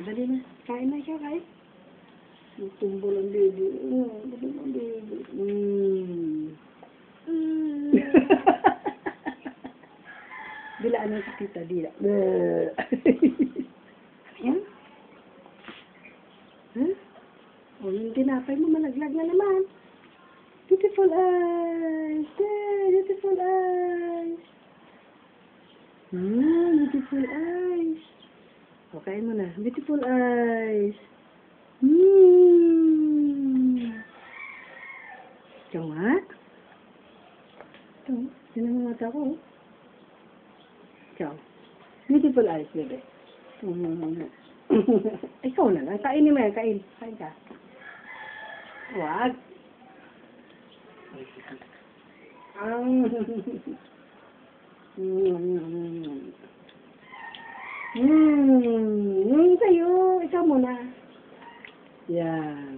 Dali na. Kain na siya, kain. Tumbol ang baby. Tumbol ang baby. Dilaan ang sakita, dila. Ayan. Huh? O, yung tinapay mo, malaglag na naman. Beautiful eyes. Yeah, beautiful eyes. Beautiful eyes. O, kain mo na. Beautiful eyes. Ikaw nga? Ito, yun ang mata ko. Ikaw. Beautiful eyes, bebe. Ikaw na lang. Kainin mo yan. Kain. Kain ka. Wag. Sa'yo. Ikaw muna. Yan.